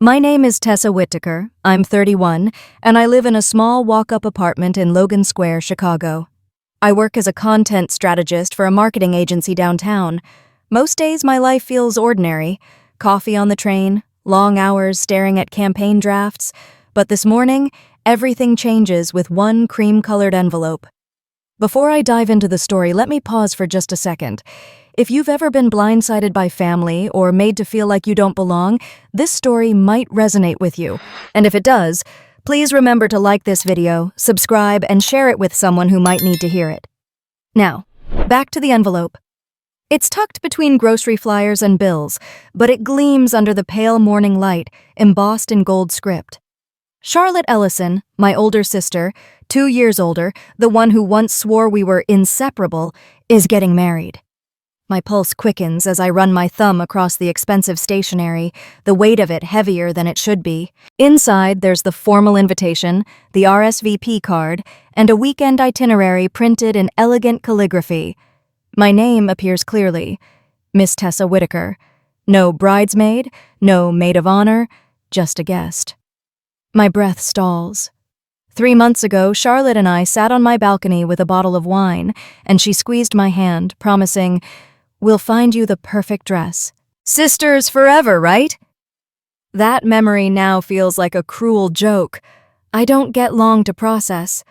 My name is Tessa Whittaker. I'm 31, and I live in a small walk-up apartment in Logan Square, Chicago. I work as a content strategist for a marketing agency downtown. Most days my life feels ordinary. Coffee on the train, long hours staring at campaign drafts. But this morning, everything changes with one cream-colored envelope. Before I dive into the story, let me pause for just a second. If you've ever been blindsided by family or made to feel like you don't belong, this story might resonate with you. And if it does, please remember to like this video, subscribe, and share it with someone who might need to hear it. Now, back to the envelope. It's tucked between grocery flyers and bills, but it gleams under the pale morning light, embossed in gold script. Charlotte Ellison, my older sister, 2 years older, the one who once swore we were inseparable, is getting married. My pulse quickens as I run my thumb across the expensive stationery, the weight of it heavier than it should be. Inside, there's the formal invitation, the RSVP card, and a weekend itinerary printed in elegant calligraphy. My name appears clearly, Miss Tessa Whittaker. No bridesmaid, no maid of honor, just a guest. My breath stalls. 3 months ago, Charlotte and I sat on my balcony with a bottle of wine, and she squeezed my hand, promising, "We'll find you the perfect dress. Sisters forever, right?" That memory now feels like a cruel joke. I don't get long to process.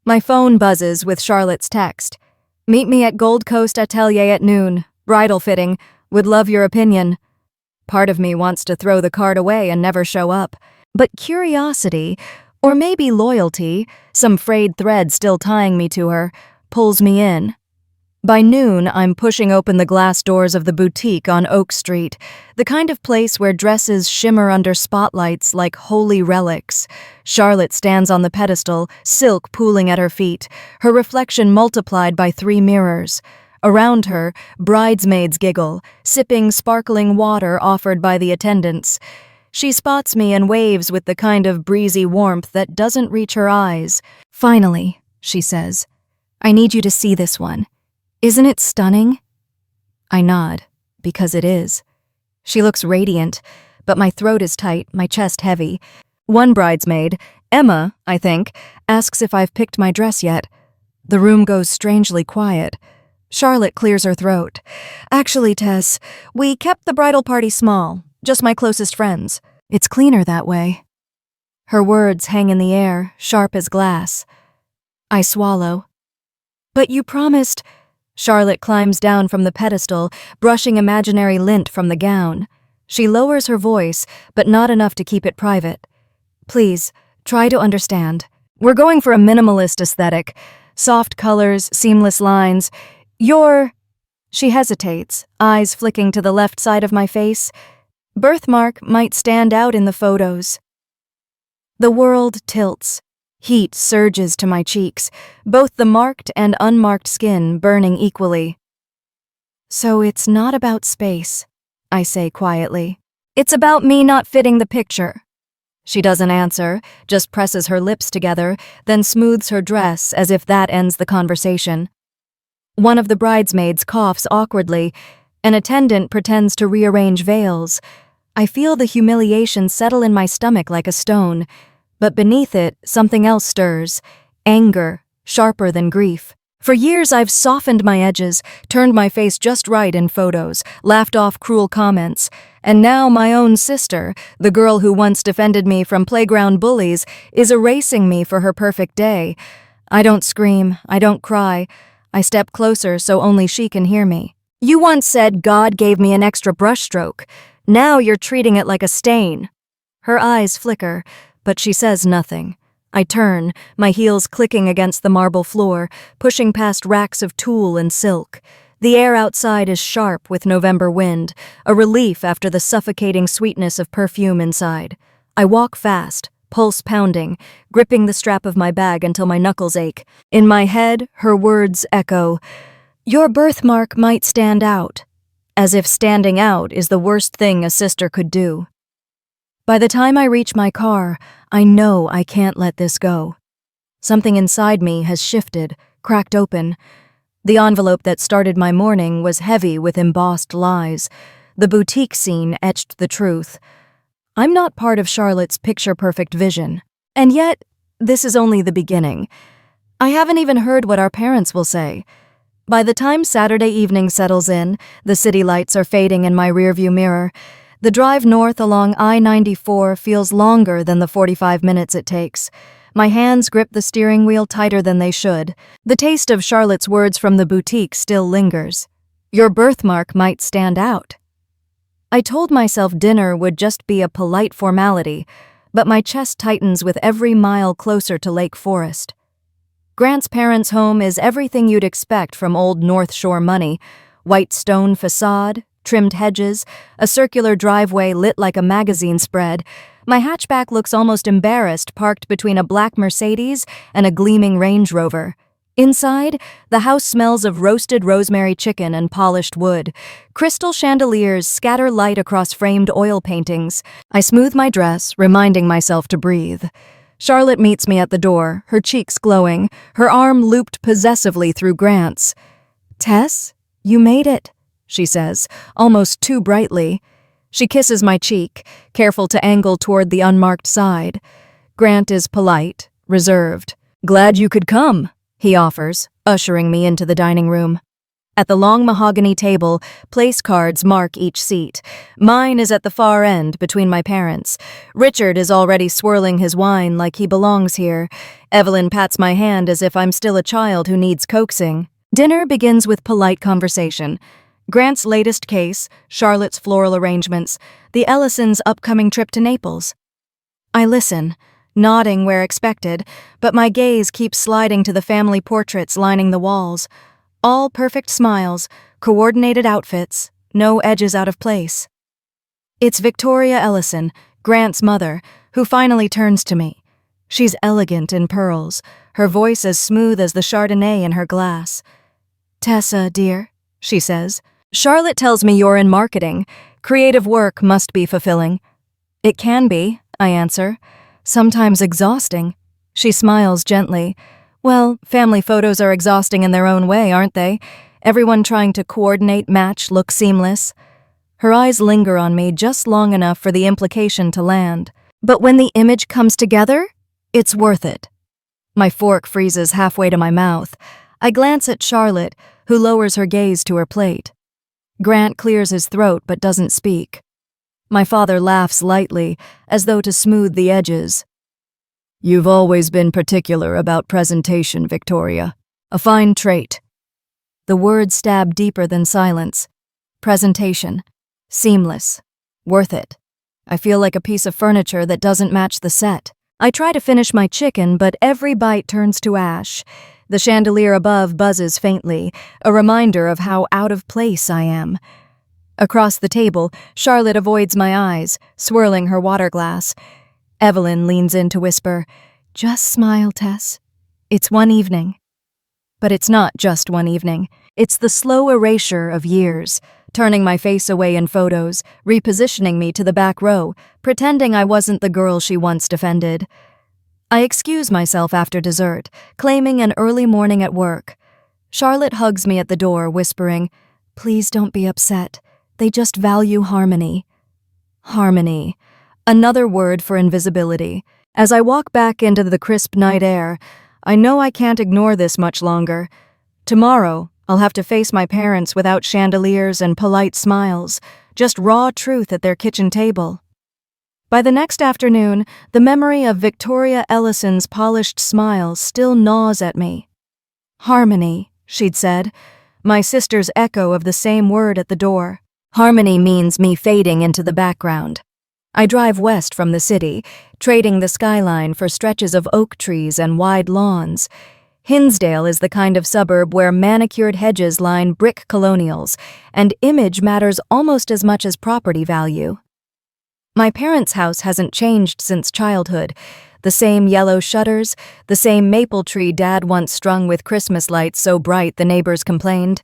My phone buzzes with Charlotte's text. "Meet me at Gold Coast Atelier at noon. Bridal fitting. Would love your opinion." Part of me wants to throw the card away and never show up. But curiosity, or maybe loyalty, some frayed thread still tying me to her, pulls me in. By noon, I'm pushing open the glass doors of the boutique on Oak Street, the kind of place where dresses shimmer under spotlights like holy relics. Charlotte stands on the pedestal, silk pooling at her feet, her reflection multiplied by 3 mirrors. Around her, bridesmaids giggle, sipping sparkling water offered by the attendants. She spots me and waves with the kind of breezy warmth that doesn't reach her eyes. "Finally," she says, "I need you to see this one. Isn't it stunning?" I nod, because it is. She looks radiant, but my throat is tight, my chest heavy. One bridesmaid, Emma, I think, asks if I've picked my dress yet. The room goes strangely quiet. Charlotte clears her throat. "Actually, Tess, we kept the bridal party small, just my closest friends. It's cleaner that way." Her words hang in the air, sharp as glass. I swallow. "But you promised..." Charlotte climbs down from the pedestal, brushing imaginary lint from the gown. She lowers her voice, but not enough to keep it private. "Please, try to understand. We're going for a minimalist aesthetic. Soft colors, seamless lines. She hesitates, eyes flicking to the left side of my face. "Birthmark might stand out in the photos." The world tilts. Heat surges to my cheeks, both the marked and unmarked skin burning equally. "So it's not about space," I say quietly. "It's about me not fitting the picture." She doesn't answer, just presses her lips together, then smooths her dress as if that ends the conversation. One of the bridesmaids coughs awkwardly. An attendant pretends to rearrange veils. I feel the humiliation settle in my stomach like a stone. But beneath it, something else stirs. Anger, sharper than grief. For years I've softened my edges, turned my face just right in photos, laughed off cruel comments. And now my own sister, the girl who once defended me from playground bullies, is erasing me for her perfect day. I don't scream, I don't cry. I step closer so only she can hear me. "You once said God gave me an extra brushstroke. Now you're treating it like a stain." Her eyes flicker, but she says nothing. I turn, my heels clicking against the marble floor, pushing past racks of tulle and silk. The air outside is sharp with November wind, a relief after the suffocating sweetness of perfume inside. I walk fast, pulse pounding, gripping the strap of my bag until my knuckles ache. In my head, her words echo, "Your birthmark might stand out," as if standing out is the worst thing a sister could do. By the time I reach my car, I know I can't let this go. Something inside me has shifted, cracked open. The envelope that started my morning was heavy with embossed lies. The boutique scene etched the truth. I'm not part of Charlotte's picture-perfect vision. And yet, this is only the beginning. I haven't even heard what our parents will say. By the time Saturday evening settles in, the city lights are fading in my rearview mirror. The drive north along I-94 feels longer than the 45 minutes it takes. My hands grip the steering wheel tighter than they should. The taste of Charlotte's words from the boutique still lingers. Your birthmark might stand out. I told myself dinner would just be a polite formality, but my chest tightens with every mile closer to Lake Forest. Grant's parents' home is everything you'd expect from old North Shore money: white stone facade, trimmed hedges, a circular driveway lit like a magazine spread. My hatchback looks almost embarrassed, parked between a black Mercedes and a gleaming Range Rover. Inside, the house smells of roasted rosemary chicken and polished wood. Crystal chandeliers scatter light across framed oil paintings. I smooth my dress, reminding myself to breathe. Charlotte meets me at the door, her cheeks glowing, her arm looped possessively through Grant's. "Tess, you made it," she says, almost too brightly. She kisses my cheek, careful to angle toward the unmarked side. Grant is polite, reserved. "Glad you could come," he offers, ushering me into the dining room. At the long mahogany table, place cards mark each seat. Mine is at the far end, between my parents. Richard is already swirling his wine like he belongs here. Evelyn pats my hand as if I'm still a child who needs coaxing. Dinner begins with polite conversation. Grant's latest case, Charlotte's floral arrangements, the Ellisons' upcoming trip to Naples. I listen, nodding where expected, but my gaze keeps sliding to the family portraits lining the walls. All perfect smiles, coordinated outfits, no edges out of place. It's Victoria Ellison, Grant's mother, who finally turns to me. She's elegant in pearls, her voice as smooth as the Chardonnay in her glass. "Tessa, dear," she says, "Charlotte tells me you're in marketing. Creative work must be fulfilling." "It can be," I answer. "Sometimes exhausting." She smiles gently. "Well, family photos are exhausting in their own way, aren't they? Everyone trying to coordinate, match, look seamless." Her eyes linger on me just long enough for the implication to land. But when the image comes together, it's worth it. My fork freezes halfway to my mouth. I glance at Charlotte, who lowers her gaze to her plate. Grant clears his throat but doesn't speak. My father laughs lightly, as though to smooth the edges. "You've always been particular about presentation, Victoria. A fine trait." The words stab deeper than silence. Presentation. Seamless. Worth it. I feel like a piece of furniture that doesn't match the set. I try to finish my chicken, but every bite turns to ash. The chandelier above buzzes faintly, a reminder of how out of place I am. Across the table, Charlotte avoids my eyes, swirling her water glass. Evelyn leans in to whisper, "Just smile, Tess. It's one evening." But it's not just one evening. It's the slow erasure of years, turning my face away in photos, repositioning me to the back row, pretending I wasn't the girl she once defended. I excuse myself after dessert, claiming an early morning at work. Charlotte hugs me at the door, whispering, "Please don't be upset. They just value harmony." Harmony. Another word for invisibility. As I walk back into the crisp night air, I know I can't ignore this much longer. Tomorrow, I'll have to face my parents without chandeliers and polite smiles, just raw truth at their kitchen table. By the next afternoon, the memory of Victoria Ellison's polished smile still gnaws at me. "Harmony," she'd said, my sister's echo of the same word at the door. Harmony means me fading into the background. I drive west from the city, trading the skyline for stretches of oak trees and wide lawns. Hinsdale is the kind of suburb where manicured hedges line brick colonials, and image matters almost as much as property value. My parents' house hasn't changed since childhood. The same yellow shutters, the same maple tree Dad once strung with Christmas lights so bright the neighbors complained.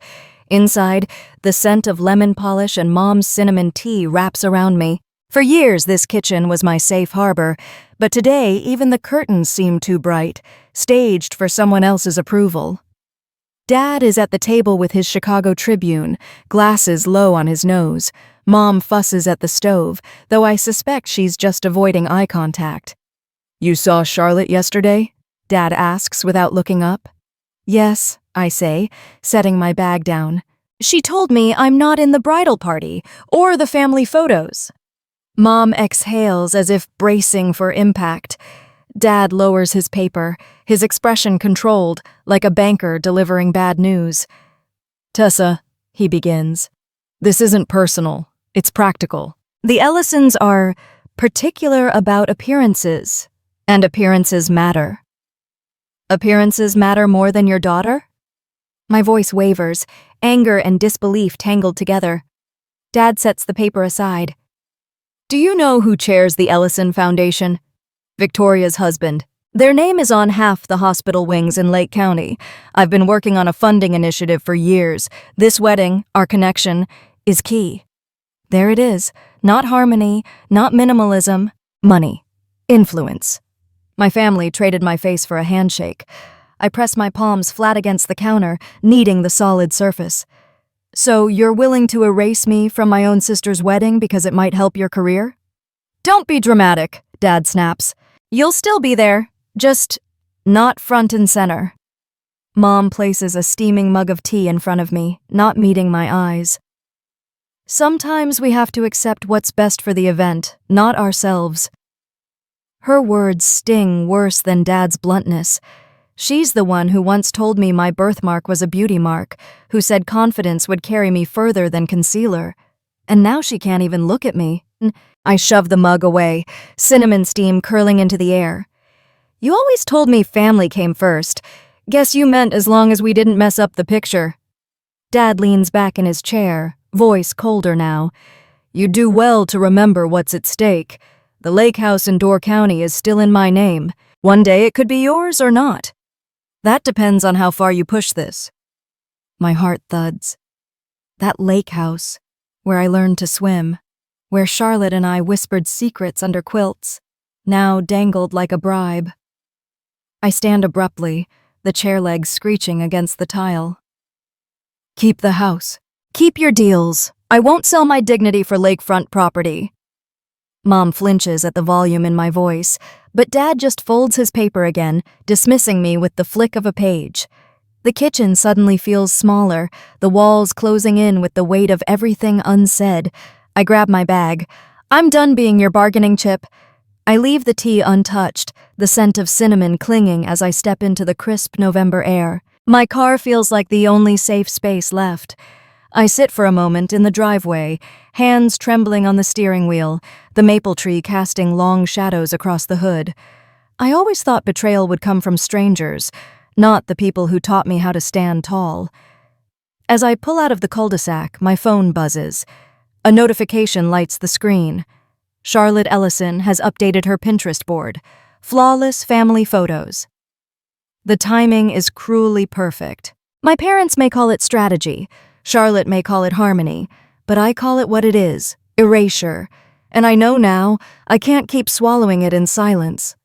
Inside, the scent of lemon polish and Mom's cinnamon tea wraps around me. For years, this kitchen was my safe harbor, but today even the curtains seem too bright, staged for someone else's approval. Dad is at the table with his Chicago Tribune, glasses low on his nose. Mom fusses at the stove, though I suspect she's just avoiding eye contact. "You saw Charlotte yesterday?" Dad asks without looking up. "Yes," I say, setting my bag down. "She told me I'm not in the bridal party or the family photos." Mom exhales as if bracing for impact. Dad lowers his paper, his expression controlled, like a banker delivering bad news. "Tessa," he begins, "this isn't personal, it's practical. The Ellisons are particular about appearances, and appearances matter." "Appearances matter more than your daughter?" My voice wavers, anger and disbelief tangled together. Dad sets the paper aside. "Do you know who chairs the Ellison Foundation?" "Victoria's husband. Their name is on half the hospital wings in Lake County. I've been working on a funding initiative for years. This wedding, our connection, is key." There it is. Not harmony, not minimalism. Money. Influence. My family traded my face for a handshake. I press my palms flat against the counter, kneading the solid surface. "So you're willing to erase me from my own sister's wedding because it might help your career?" "Don't be dramatic," Dad snaps. "You'll still be there, just not front and center." Mom places a steaming mug of tea in front of me, not meeting my eyes. "Sometimes we have to accept what's best for the event, not ourselves." Her words sting worse than Dad's bluntness. She's the one who once told me my birthmark was a beauty mark, who said confidence would carry me further than concealer. And now she can't even look at me. I shove the mug away, cinnamon steam curling into the air. "You always told me family came first. Guess you meant as long as we didn't mess up the picture." Dad leans back in his chair, voice colder now. "You do well to remember what's at stake. The lake house in Door County is still in my name. One day it could be yours or not. That depends on how far you push this." My heart thuds. That lake house, where I learned to swim, where Charlotte and I whispered secrets under quilts, now dangled like a bribe. I stand abruptly, the chair legs screeching against the tile. "Keep the house. Keep your deals. I won't sell my dignity for lakefront property." Mom flinches at the volume in my voice, but Dad just folds his paper again, dismissing me with the flick of a page. The kitchen suddenly feels smaller, the walls closing in with the weight of everything unsaid. I grab my bag. "I'm done being your bargaining chip." I leave the tea untouched, the scent of cinnamon clinging as I step into the crisp November air. My car feels like the only safe space left. I sit for a moment in the driveway, hands trembling on the steering wheel, the maple tree casting long shadows across the hood. I always thought betrayal would come from strangers, not the people who taught me how to stand tall. As I pull out of the cul-de-sac, my phone buzzes. A notification lights the screen. Charlotte Ellison has updated her Pinterest board. Flawless family photos. The timing is cruelly perfect. My parents may call it strategy. Charlotte may call it harmony, but I call it what it is, erasure. And I know now, I can't keep swallowing it in silence.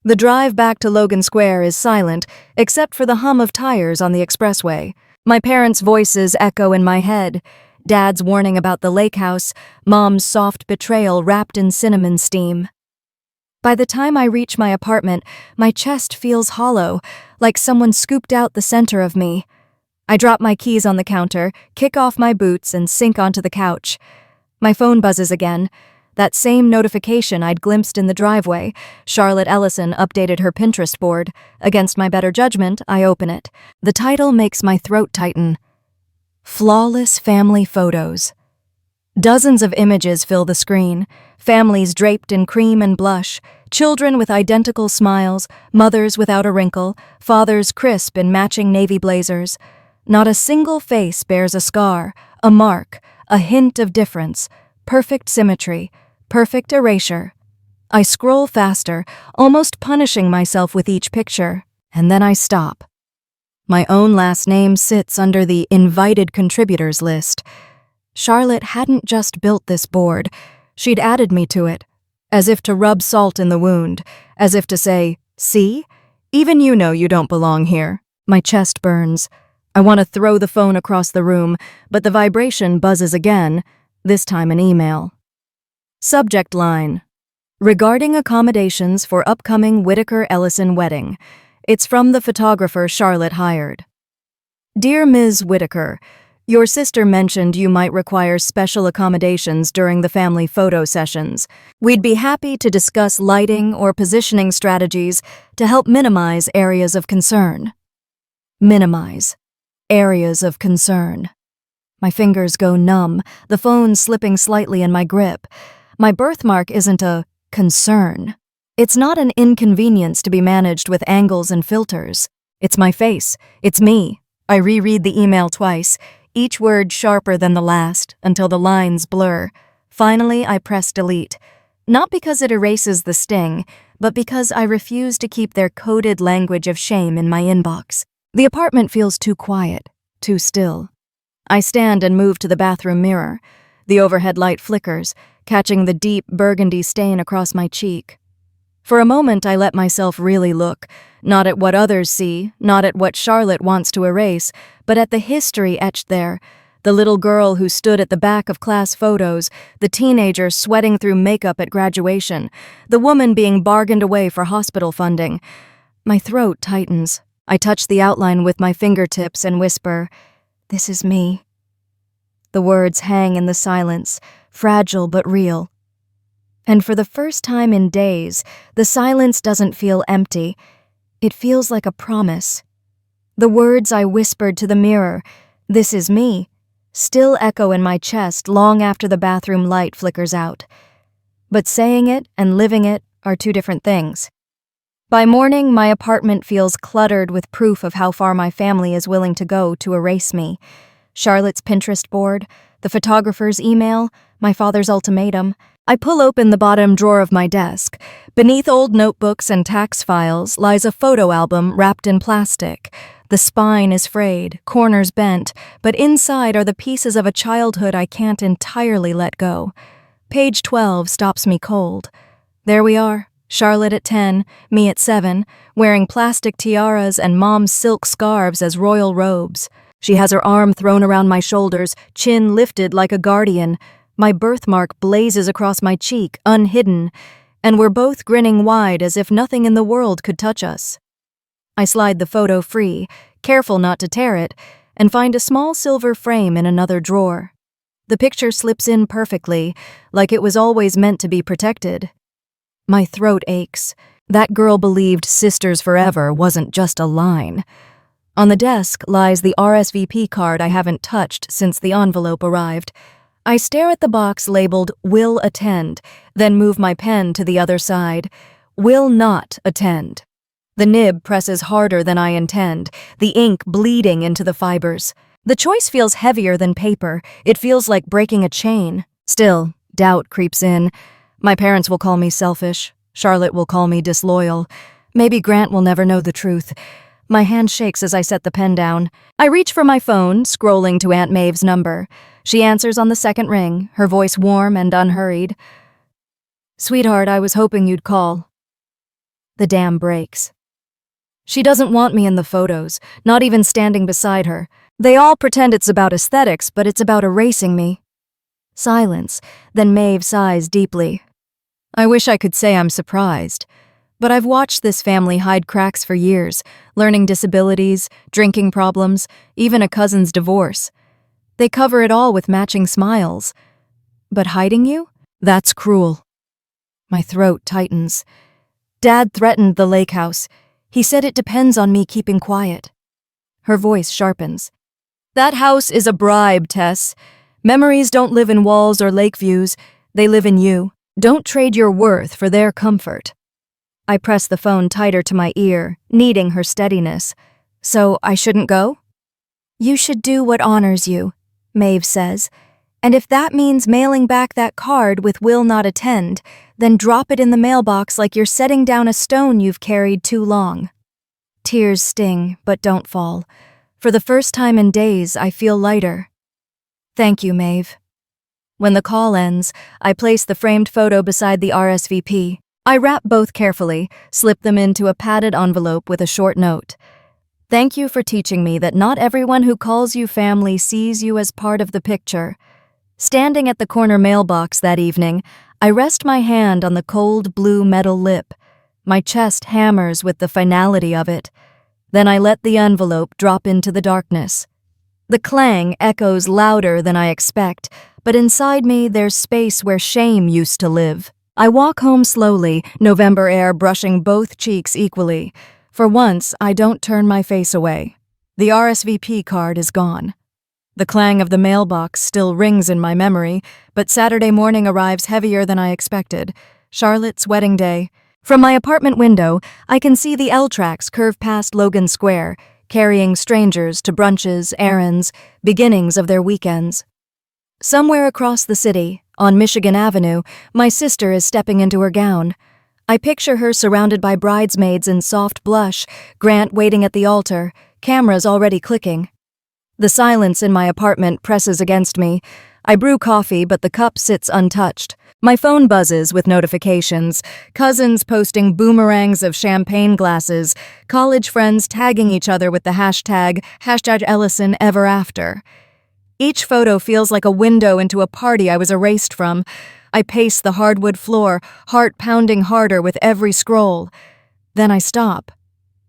The drive back to Logan Square is silent, except for the hum of tires on the expressway. My parents' voices echo in my head. Dad's warning about the lake house, Mom's soft betrayal wrapped in cinnamon steam. By the time I reach my apartment, my chest feels hollow, like someone scooped out the center of me. I drop my keys on the counter, kick off my boots, and sink onto the couch. My phone buzzes again. That same notification I'd glimpsed in the driveway. Charlotte Ellison updated her Pinterest board. Against my better judgment, I open it. The title makes my throat tighten. Flawless family photos. Dozens of images fill the screen. Families draped in cream and blush. Children with identical smiles. Mothers without a wrinkle. Fathers crisp in matching navy blazers. Not a single face bears a scar, a mark, a hint of difference. Perfect symmetry. Perfect erasure. I scroll faster, almost punishing myself with each picture, and then I stop. My own last name sits under the invited contributors list. Charlotte hadn't just built this board, she'd added me to it, as if to rub salt in the wound, as if to say, "See? Even you know you don't belong here." My chest burns. I want to throw the phone across the room, but the vibration buzzes again, this time an email. Subject line: regarding accommodations for upcoming Whitaker-Ellison wedding. It's from the photographer Charlotte hired. Dear Ms. Whitaker, your sister mentioned you might require special accommodations during the family photo sessions. We'd be happy to discuss lighting or positioning strategies to help minimize areas of concern. Minimize areas of concern. My fingers go numb, the phone slipping slightly in my grip. My birthmark isn't a concern. It's not an inconvenience to be managed with angles and filters. It's my face. It's me. I reread the email twice, each word sharper than the last, until the lines blur. Finally, I press delete. Not because it erases the sting, but because I refuse to keep their coded language of shame in my inbox. The apartment feels too quiet, too still. I stand and move to the bathroom mirror. The overhead light flickers, catching the deep burgundy stain across my cheek. For a moment, I let myself really look, not at what others see, not at what Charlotte wants to erase, but at the history etched there. The little girl who stood at the back of class photos, the teenager sweating through makeup at graduation, the woman being bargained away for hospital funding. My throat tightens. I touch the outline with my fingertips and whisper, "This is me." The words hang in the silence, fragile but real. And for the first time in days, the silence doesn't feel empty. It feels like a promise. The words I whispered to the mirror, "This is me," still echo in my chest long after the bathroom light flickers out. But saying it and living it are two different things. By morning, my apartment feels cluttered with proof of how far my family is willing to go to erase me. Charlotte's Pinterest board, the photographer's email, my father's ultimatum. I pull open the bottom drawer of my desk. Beneath old notebooks and tax files lies a photo album wrapped in plastic. The spine is frayed, corners bent, but inside are the pieces of a childhood I can't entirely let go. Page 12 stops me cold. There we are, Charlotte at 10, me at 7, wearing plastic tiaras and Mom's silk scarves as royal robes. She has her arm thrown around my shoulders, chin lifted like a guardian. My birthmark blazes across my cheek, unhidden, and we're both grinning wide as if nothing in the world could touch us. I slide the photo free, careful not to tear it, and find a small silver frame in another drawer. The picture slips in perfectly, like it was always meant to be protected. My throat aches. That girl believed sisters forever wasn't just a line. On the desk lies the RSVP card I haven't touched since the envelope arrived. I stare at the box labeled "Will attend," then move my pen to the other side. Will not attend. The nib presses harder than I intend, the ink bleeding into the fibers. The choice feels heavier than paper. It feels like breaking a chain. Still, doubt creeps in. My parents will call me selfish. Charlotte will call me disloyal. Maybe Grant will never know the truth. My hand shakes as I set the pen down. I reach for my phone, scrolling to Aunt Maeve's number. She answers on the second ring, her voice warm and unhurried. "Sweetheart, I was hoping you'd call." The dam breaks. She doesn't want me in the photos, not even standing beside her. They all pretend it's about aesthetics, but it's about erasing me. Silence, then Maeve sighs deeply. I wish I could say I'm surprised. But I've watched this family hide cracks for years, learning disabilities, drinking problems, even a cousin's divorce. They cover it all with matching smiles. But hiding you? That's cruel. My throat tightens. Dad threatened the lake house. He said it depends on me keeping quiet. Her voice sharpens. That house is a bribe, Tess. Memories don't live in walls or lake views. They live in you. Don't trade your worth for their comfort. I press the phone tighter to my ear, needing her steadiness. So I shouldn't go? You should do what honors you, Maeve says. And if that means mailing back that card with "will not attend," then drop it in the mailbox like you're setting down a stone you've carried too long. Tears sting, but don't fall. For the first time in days, I feel lighter. Thank you, Maeve. When the call ends, I place the framed photo beside the RSVP. I wrap both carefully, slip them into a padded envelope with a short note. Thank you for teaching me that not everyone who calls you family sees you as part of the picture. Standing at the corner mailbox that evening, I rest my hand on the cold blue metal lip. My chest hammers with the finality of it. Then I let the envelope drop into the darkness. The clang echoes louder than I expect, but inside me there's space where shame used to live. I walk home slowly, November air brushing both cheeks equally. For once, I don't turn my face away. The RSVP card is gone. The clang of the mailbox still rings in my memory, but Saturday morning arrives heavier than I expected. Charlotte's wedding day. From my apartment window, I can see the L tracks curve past Logan Square, carrying strangers to brunches, errands, beginnings of their weekends. Somewhere across the city, on Michigan Avenue, my sister is stepping into her gown. I picture her surrounded by bridesmaids in soft blush, Grant waiting at the altar, cameras already clicking. The silence in my apartment presses against me. I brew coffee, but the cup sits untouched. My phone buzzes with notifications, cousins posting boomerangs of champagne glasses, college friends tagging each other with the hashtag Ellison ever after. Each photo feels like a window into a party I was erased from. I pace the hardwood floor, heart pounding harder with every scroll. Then I stop.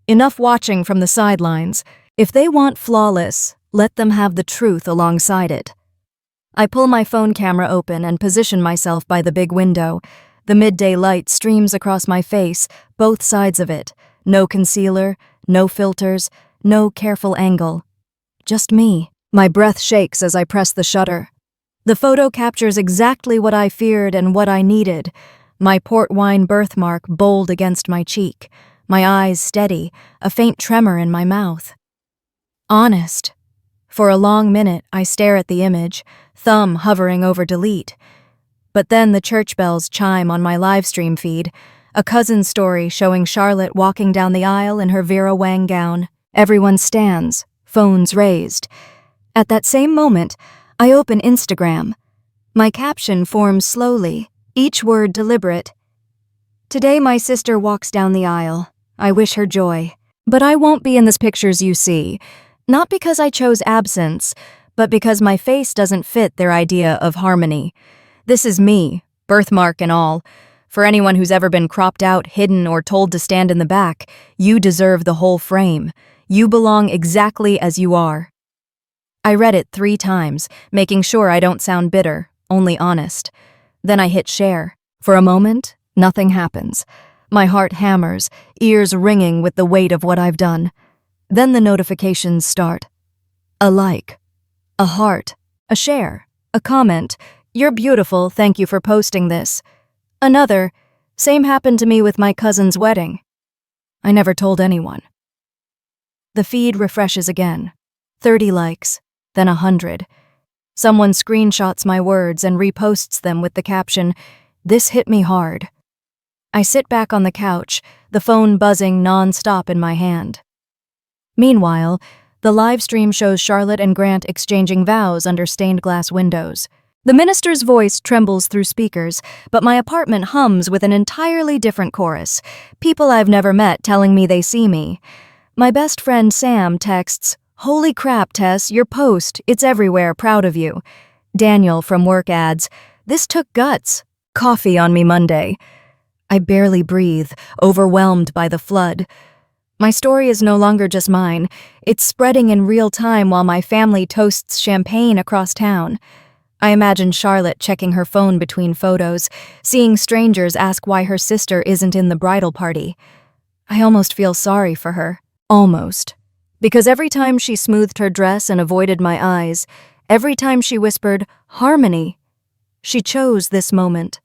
Enough watching from the sidelines. If they want flawless, let them have the truth alongside it. I pull my phone camera open and position myself by the big window. The midday light streams across my face, both sides of it. No concealer, no filters, no careful angle. Just me. My breath shakes as I press the shutter. The photo captures exactly what I feared and what I needed. My port wine birthmark bold against my cheek, my eyes steady, a faint tremor in my mouth. Honest. For a long minute, I stare at the image, thumb hovering over delete. But then the church bells chime on my livestream feed, a cousin's story showing Charlotte walking down the aisle in her Vera Wang gown. Everyone stands, phones raised. At that same moment, I open Instagram. My caption forms slowly, each word deliberate. Today my sister walks down the aisle. I wish her joy. But I won't be in the pictures you see. Not because I chose absence, but because my face doesn't fit their idea of harmony. This is me, birthmark and all. For anyone who's ever been cropped out, hidden, or told to stand in the back, you deserve the whole frame. You belong exactly as you are. I read it 3 times, making sure I don't sound bitter, only honest. Then I hit share. For a moment, nothing happens. My heart hammers, ears ringing with the weight of what I've done. Then the notifications start. A like, a heart, a share, a comment. You're beautiful, thank you for posting this. Another, same happened to me with my cousin's wedding. I never told anyone. The feed refreshes again. 30 likes. Then 100. Someone screenshots my words and reposts them with the caption, "This hit me hard." I sit back on the couch, the phone buzzing non-stop in my hand. Meanwhile, the live stream shows Charlotte and Grant exchanging vows under stained glass windows. The minister's voice trembles through speakers, but my apartment hums with an entirely different chorus. People I've never met telling me they see me. My best friend Sam texts, "Holy crap, Tess, your post, it's everywhere, proud of you." Daniel from work adds, "This took guts. Coffee on me Monday." I barely breathe, overwhelmed by the flood. My story is no longer just mine. It's spreading in real time while my family toasts champagne across town. I imagine Charlotte checking her phone between photos, seeing strangers ask why her sister isn't in the bridal party. I almost feel sorry for her. Almost. Because every time she smoothed her dress and avoided my eyes, every time she whispered, "Harmony," she chose this moment.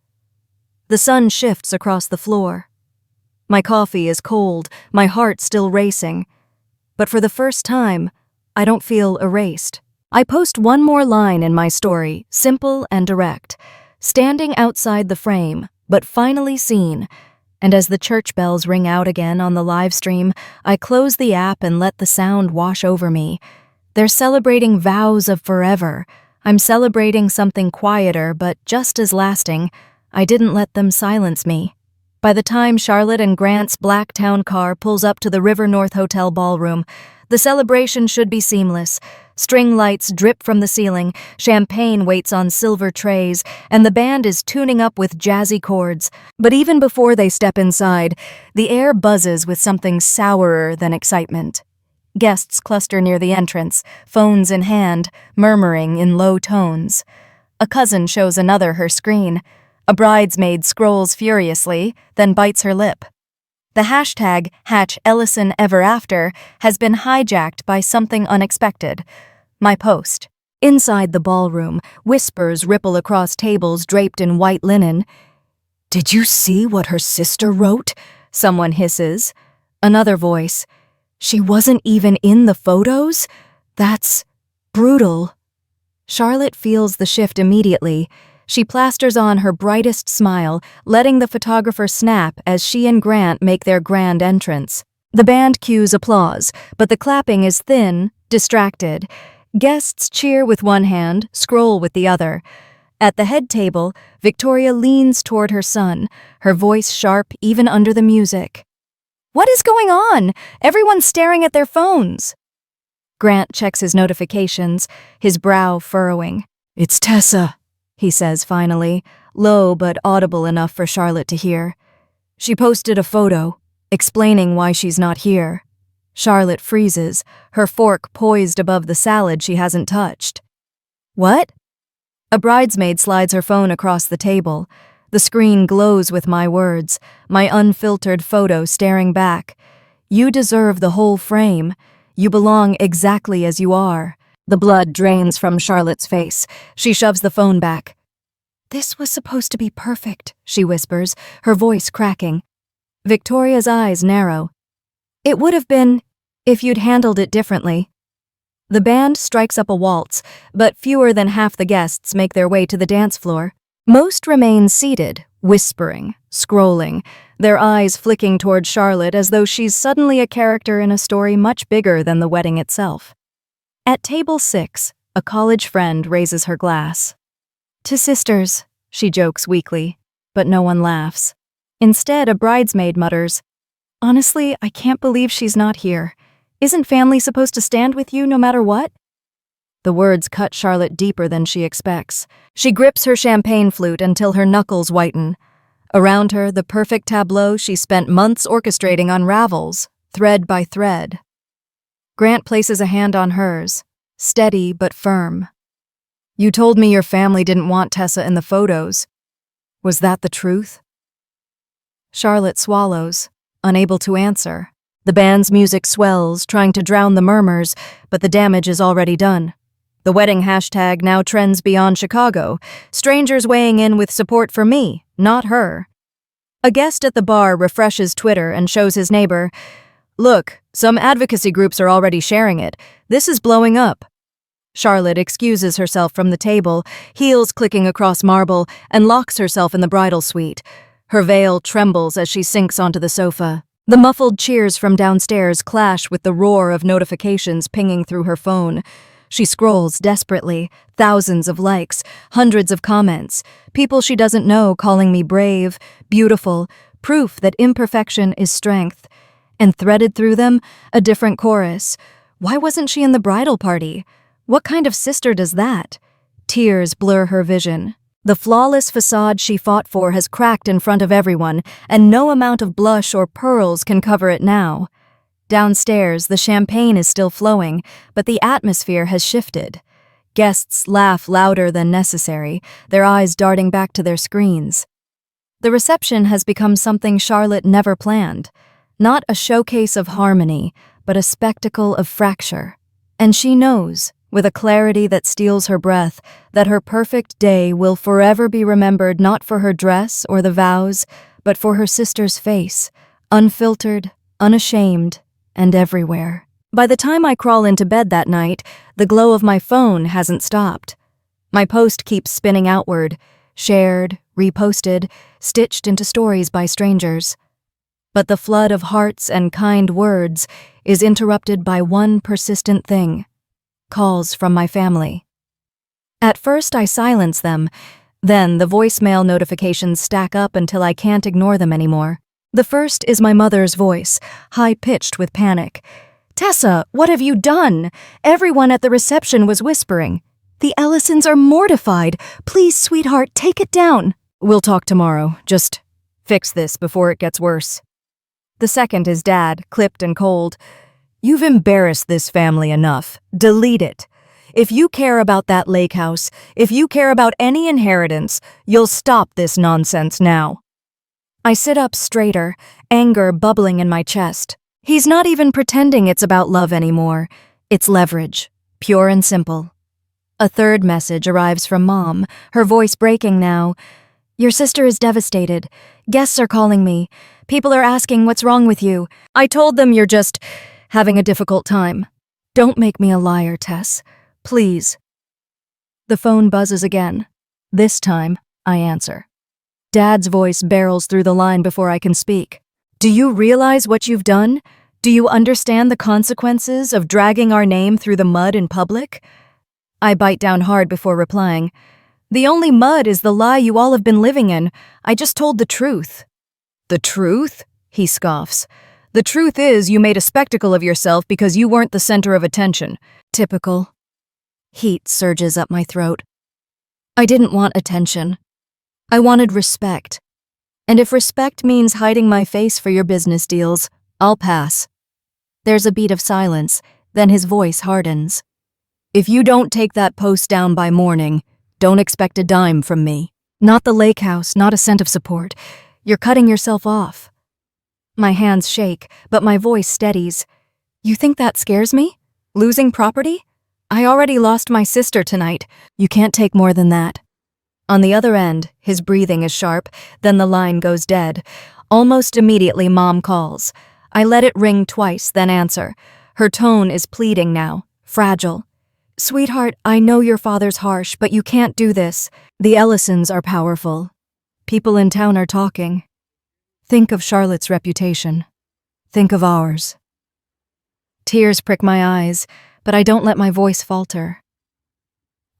The sun shifts across the floor. My coffee is cold, my heart still racing. But for the first time, I don't feel erased. I post one more line in my story, simple and direct. Standing outside the frame, but finally seen. And as the church bells ring out again on the live stream, I close the app and let the sound wash over me. They're celebrating vows of forever. I'm celebrating something quieter, but just as lasting. I didn't let them silence me. By the time Charlotte and Grant's black town car pulls up to the River North Hotel ballroom, The celebration should be seamless. String lights drip from the ceiling, champagne waits on silver trays, and the band is tuning up with jazzy chords. But even before they step inside, the air buzzes with something sourer than excitement. Guests cluster near the entrance, phones in hand, murmuring in low tones. A cousin shows another her screen. A bridesmaid scrolls furiously, then bites her lip. The hashtag #HatchEllisonEverAfter has been hijacked by something unexpected. My post. Inside the ballroom, whispers ripple across tables draped in white linen. "Did you see what her sister wrote?" Someone hisses. Another voice. "She wasn't even in the photos? That's brutal." Charlotte feels the shift immediately. She plasters on her brightest smile, letting the photographer snap as she and Grant make their grand entrance. The band cues applause, but the clapping is thin, distracted. Guests cheer with one hand, scroll with the other. At the head table, Victoria leans toward her son, her voice sharp even under the music. "What is going on? Everyone's staring at their phones." Grant checks his notifications, his brow furrowing. "It's Tessa," he says finally, low but audible enough for Charlotte to hear. "She posted a photo, explaining why she's not here." Charlotte freezes, her fork poised above the salad she hasn't touched. "What?" A bridesmaid slides her phone across the table. The screen glows with my words, my unfiltered photo staring back. "You deserve the whole frame. You belong exactly as you are." The blood drains from Charlotte's face. She shoves the phone back. "This was supposed to be perfect," she whispers, her voice cracking. Victoria's eyes narrow. "It would have been if you'd handled it differently." The band strikes up a waltz, but fewer than half the guests make their way to the dance floor. Most remain seated, whispering, scrolling, their eyes flicking toward Charlotte as though she's suddenly a character in a story much bigger than the wedding itself. At table 6, a college friend raises her glass. "To sisters," she jokes weakly, but no one laughs. Instead, a bridesmaid mutters, "Honestly, I can't believe she's not here. Isn't family supposed to stand with you no matter what?" The words cut Charlotte deeper than she expects. She grips her champagne flute until her knuckles whiten. Around her, the perfect tableau she spent months orchestrating unravels, thread by thread. Grant places a hand on hers, steady but firm. "You told me your family didn't want Tessa in the photos. Was that the truth?" Charlotte swallows, unable to answer. The band's music swells, trying to drown the murmurs, but the damage is already done. The wedding hashtag now trends beyond Chicago, strangers weighing in with support for me, not her. A guest at the bar refreshes Twitter and shows his neighbor, "Look, some advocacy groups are already sharing it. This is blowing up." Charlotte excuses herself from the table, heels clicking across marble, and locks herself in the bridal suite. Her veil trembles as she sinks onto the sofa. The muffled cheers from downstairs clash with the roar of notifications pinging through her phone. She scrolls desperately, thousands of likes, hundreds of comments, people she doesn't know calling me brave, beautiful, proof that imperfection is strength. And threaded through them, a different chorus. Why wasn't she in the bridal party? What kind of sister does that? Tears blur her vision. The flawless facade she fought for has cracked in front of everyone, and no amount of blush or pearls can cover it now. Downstairs, the champagne is still flowing, but the atmosphere has shifted. Guests laugh louder than necessary, their eyes darting back to their screens. The reception has become something Charlotte never planned. Not a showcase of harmony, but a spectacle of fracture. And she knows, with a clarity that steals her breath, that her perfect day will forever be remembered not for her dress or the vows, but for her sister's face, unfiltered, unashamed, and everywhere. By the time I crawl into bed that night, the glow of my phone hasn't stopped. My post keeps spinning outward, shared, reposted, stitched into stories by strangers. But the flood of hearts and kind words is interrupted by one persistent thing: calls from my family. At first I silence them, then the voicemail notifications stack up until I can't ignore them anymore. The first is my mother's voice, high-pitched with panic. Tessa, what have you done? Everyone at the reception was whispering. The Ellisons are mortified. Please, sweetheart, take it down. We'll talk tomorrow. Just fix this before it gets worse. The second is Dad, clipped and cold. You've embarrassed this family enough. Delete it. If you care about that lake house, if you care about any inheritance, you'll stop this nonsense now. I sit up straighter, anger bubbling in my chest. He's not even pretending it's about love anymore. It's leverage, pure and simple. A third message arrives from Mom, her voice breaking now. Your sister is devastated. Guests are calling me. People are asking what's wrong with you. I told them you're just having a difficult time. Don't make me a liar, Tess. Please. The phone buzzes again. This time, I answer. Dad's voice barrels through the line before I can speak. Do you realize what you've done? Do you understand the consequences of dragging our name through the mud in public? I bite down hard before replying. The only mud is the lie you all have been living in. I just told the truth. The truth? He scoffs. The truth is you made a spectacle of yourself because you weren't the center of attention. Typical. Heat surges up my throat. I didn't want attention. I wanted respect. And if respect means hiding my face for your business deals, I'll pass. There's a beat of silence, then his voice hardens. If you don't take that post down by morning, don't expect a dime from me. Not the lake house, not a cent of support. You're cutting yourself off. My hands shake, but my voice steadies. You think that scares me? Losing property? I already lost my sister tonight. You can't take more than that. On the other end, his breathing is sharp, then the line goes dead. Almost immediately, Mom calls. I let it ring twice, then answer. Her tone is pleading now, fragile. Sweetheart, I know your father's harsh, but you can't do this. The Ellisons are powerful. People in town are talking. Think of Charlotte's reputation. Think of ours. Tears prick my eyes, but I don't let my voice falter.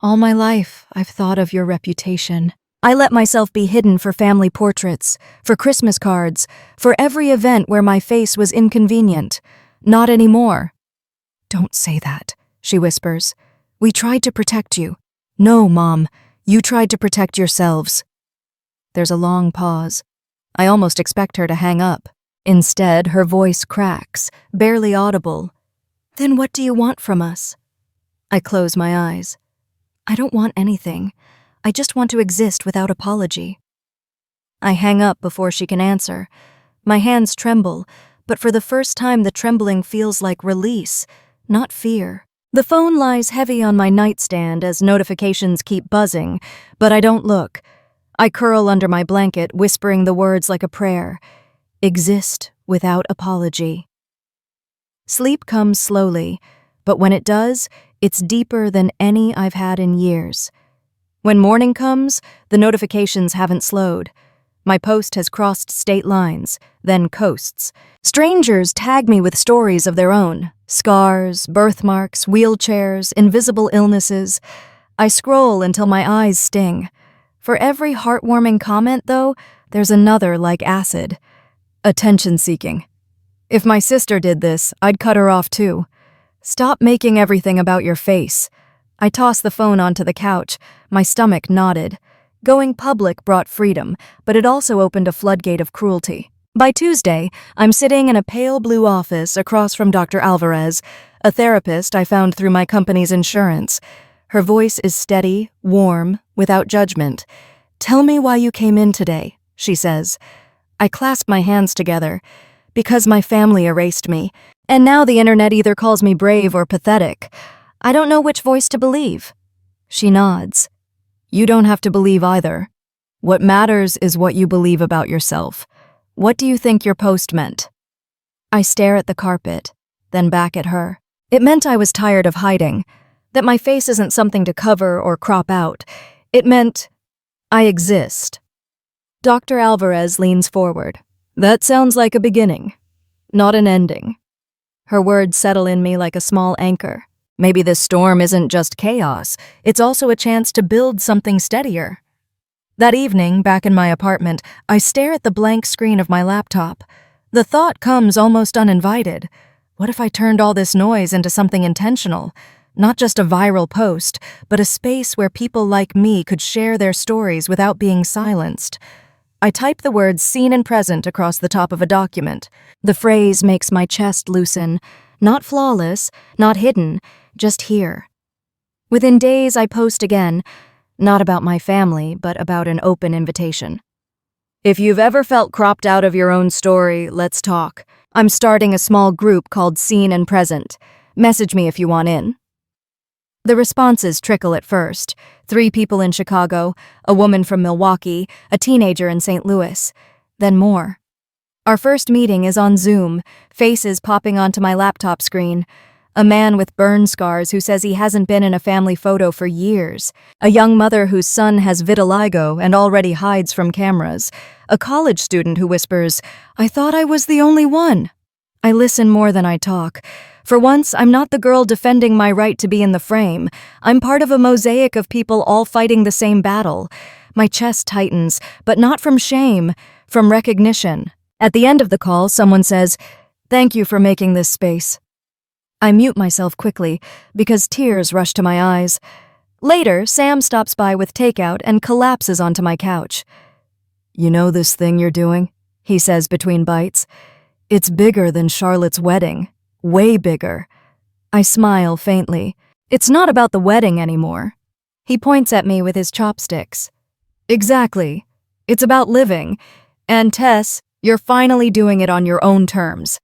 All my life, I've thought of your reputation. I let myself be hidden for family portraits, for Christmas cards, for every event where my face was inconvenient. Not anymore. Don't say that, she whispers. We tried to protect you. No, Mom, you tried to protect yourselves. There's a long pause. I almost expect her to hang up. Instead, her voice cracks, barely audible. Then what do you want from us? I close my eyes. I don't want anything. I just want to exist without apology. I hang up before she can answer. My hands tremble, but for the first time the trembling feels like release, not fear. The phone lies heavy on my nightstand as notifications keep buzzing, but I don't look. I curl under my blanket, whispering the words like a prayer. Exist without apology. Sleep comes slowly, but when it does, it's deeper than any I've had in years. When morning comes, the notifications haven't slowed. My post has crossed state lines, then coasts. Strangers tag me with stories of their own. Scars, birthmarks, wheelchairs, invisible illnesses. I scroll until my eyes sting. For every heartwarming comment, though, there's another like acid. Attention-seeking. If my sister did this, I'd cut her off too. Stop making everything about your face. I tossed the phone onto the couch. My stomach knotted. Going public brought freedom, but it also opened a floodgate of cruelty. By Tuesday, I'm sitting in a pale blue office across from Dr. Alvarez, a therapist I found through my company's insurance. Her voice is steady, warm, without judgment. Tell me why you came in today, she says. I clasp my hands together. Because my family erased me, and now the internet either calls me brave or pathetic. I don't know which voice to believe. She nods. You don't have to believe either. What matters is what you believe about yourself. What do you think your post meant? I stare at the carpet, then back at her. It meant I was tired of hiding, that my face isn't something to cover or crop out. It meant I exist. Dr. Alvarez leans forward. That sounds like a beginning, not an ending. Her words settle in me like a small anchor. Maybe this storm isn't just chaos, it's also a chance to build something steadier. That evening, back in my apartment, I stare at the blank screen of my laptop. The thought comes almost uninvited. What if I turned all this noise into something intentional? Not just a viral post, but a space where people like me could share their stories without being silenced. I type the words seen and present across the top of a document. The phrase makes my chest loosen. Not flawless, not hidden, just here. Within days, I post again, not about my family, but about an open invitation. If you've ever felt cropped out of your own story, let's talk. I'm starting a small group called Seen and Present. Message me if you want in. The responses trickle at first. 3 people in Chicago, a woman from Milwaukee, a teenager in St. Louis, then more. Our first meeting is on Zoom, faces popping onto my laptop screen. A man with burn scars who says he hasn't been in a family photo for years. A young mother whose son has vitiligo and already hides from cameras. A college student who whispers, "I thought I was the only one." I listen more than I talk. For once, I'm not the girl defending my right to be in the frame. I'm part of a mosaic of people all fighting the same battle. My chest tightens, but not from shame, from recognition. At the end of the call, someone says, "Thank you for making this space." I mute myself quickly, because tears rush to my eyes. Later, Sam stops by with takeout and collapses onto my couch. "You know this thing you're doing?" he says between bites. "It's bigger than Charlotte's wedding. Way bigger." I smile faintly. "It's not about the wedding anymore." He points at me with his chopsticks. "Exactly. It's about living. And Tess, you're finally doing it on your own terms."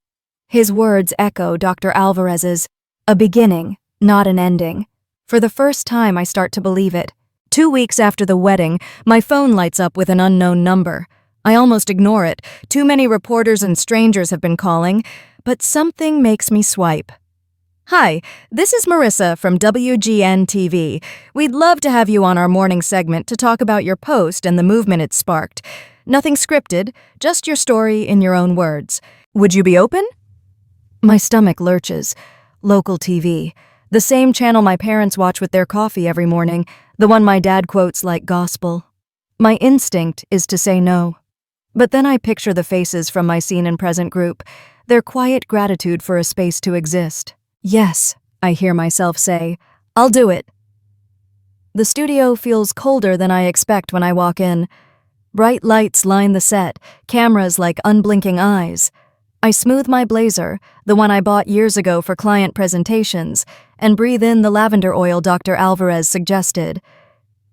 His words echo Dr. Alvarez's, "A beginning, not an ending." For the first time, I start to believe it. 2 weeks after the wedding, my phone lights up with an unknown number. I almost ignore it. Too many reporters and strangers have been calling, but something makes me swipe. "Hi, this is Marissa from WGN TV. We'd love to have you on our morning segment to talk about your post and the movement it sparked. Nothing scripted, just your story in your own words. Would you be open?" My stomach lurches. Local TV. The same channel my parents watch with their coffee every morning, the one my dad quotes like gospel. My instinct is to say no. But then I picture the faces from my Seen and Present group, their quiet gratitude for a space to exist. "Yes," I hear myself say, "I'll do it." The studio feels colder than I expect when I walk in. Bright lights line the set, cameras like unblinking eyes. I smooth my blazer, the one I bought years ago for client presentations, and breathe in the lavender oil Dr. Alvarez suggested.